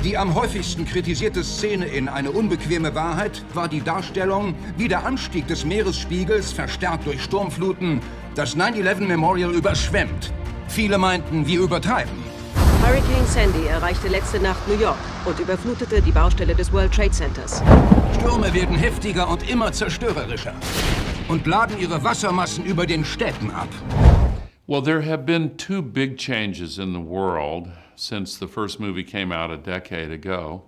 Die am häufigsten kritisierte Szene in Eine unbequeme Wahrheit war die Darstellung, wie der Anstieg des Meeresspiegels, verstärkt durch Sturmfluten, das 9/11 Memorial überschwemmt. Viele meinten, wir übertreiben. Hurricane Sandy erreichte letzte Nacht New York und überflutete die Baustelle des World Trade Centers. Stürme werden heftiger und immer zerstörerischer und laden ihre Wassermassen über den Städten ab. Well, there have been two big changes in the world since the first movie came out a decade ago.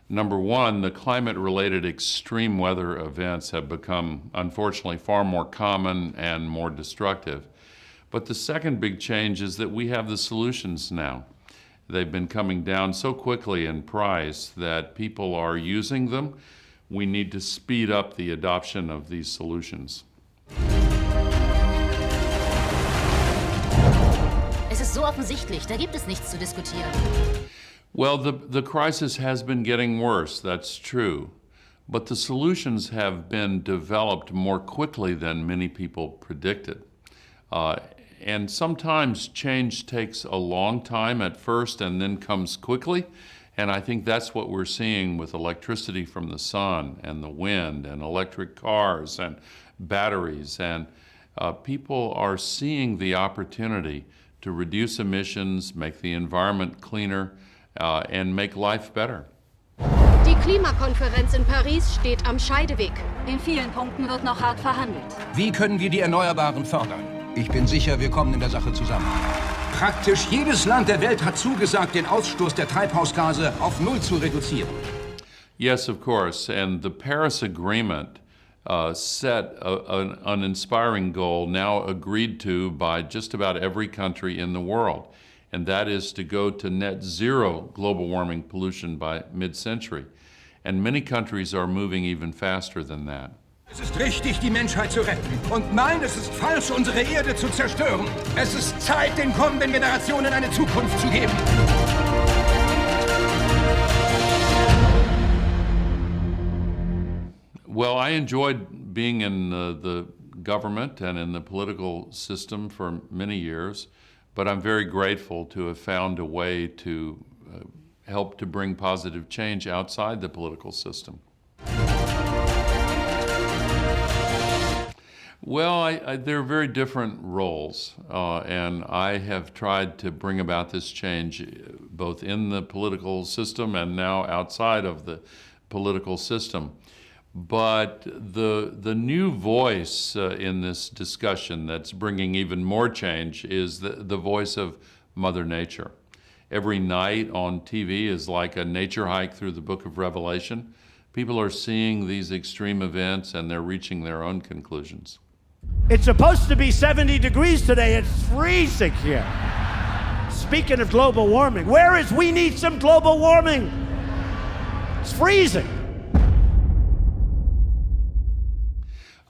Number one, the climate-related extreme weather events have become, unfortunately, far more common and more destructive. But the second big change is that we have the solutions now. They've been coming down so quickly in price that people are using them. We need to speed up the adoption of these solutions. Es ist so offensichtlich, da gibt es nichts zu diskutieren. Well, the crisis has been getting worse, that's true. But the solutions have been developed more quickly than many people predicted. And sometimes change takes a long time at first and then comes quickly. And I think that's what we're seeing with electricity from the sun and the wind and electric cars and batteries. And people are seeing the opportunity to reduce emissions, make the environment cleaner, and make life better. Die Klimakonferenz in Paris steht am Scheideweg. In vielen Punkten wird noch hart verhandelt. Wie können wir die Erneuerbaren fördern? Ich bin sicher, wir kommen in der Sache zusammen. Praktisch jedes Land der Welt hat zugesagt, den Ausstoß der Treibhausgase auf Null zu reduzieren. Yes, of course. And the Paris Agreement set an inspiring goal now agreed to by just about every country in the world. And that is to go to net zero global warming pollution by mid-century. And many countries are moving even faster than that. Es ist richtig, die Menschheit zu retten. Und nein, es ist falsch, unsere Erde zu zerstören. Es ist Zeit, den kommenden Generationen eine Zukunft zu geben. Well, I enjoyed being in the government and in the political system for many years, but I'm very grateful to have found a way to help to bring positive change outside the political system. Well, there are very different roles, and I have tried to bring about this change both in the political system and now outside of the political system. But the new voice in this discussion that's bringing even more change is the voice of Mother Nature. Every night on TV is like a nature hike through the book of Revelation. People are seeing these extreme events and they're reaching their own conclusions. It's supposed to be 70 degrees today. It's freezing here. Speaking of global warming, we need some global warming. It's freezing.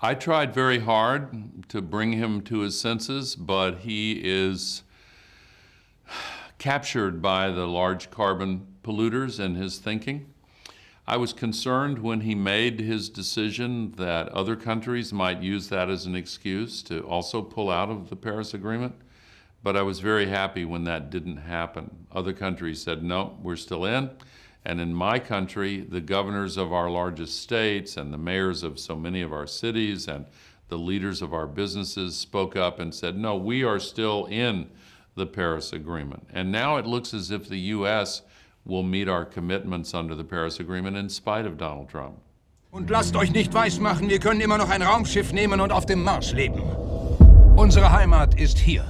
I tried very hard to bring him to his senses, but he is captured by the large carbon polluters in his thinking. I was concerned when he made his decision that other countries might use that as an excuse to also pull out of the Paris Agreement, but I was very happy when that didn't happen. Other countries said, no, we're still in. And in my country, the governors of our largest states and the mayors of so many of our cities and the leaders of our businesses spoke up and said, no, we are still in the Paris Agreement. And now it looks as if the US will meet our commitments under the Paris Agreement in spite of Donald Trump. Und lasst euch nicht weismachen, wir können immer noch ein Raumschiff nehmen und auf dem Mars leben. Unsere Heimat ist hier.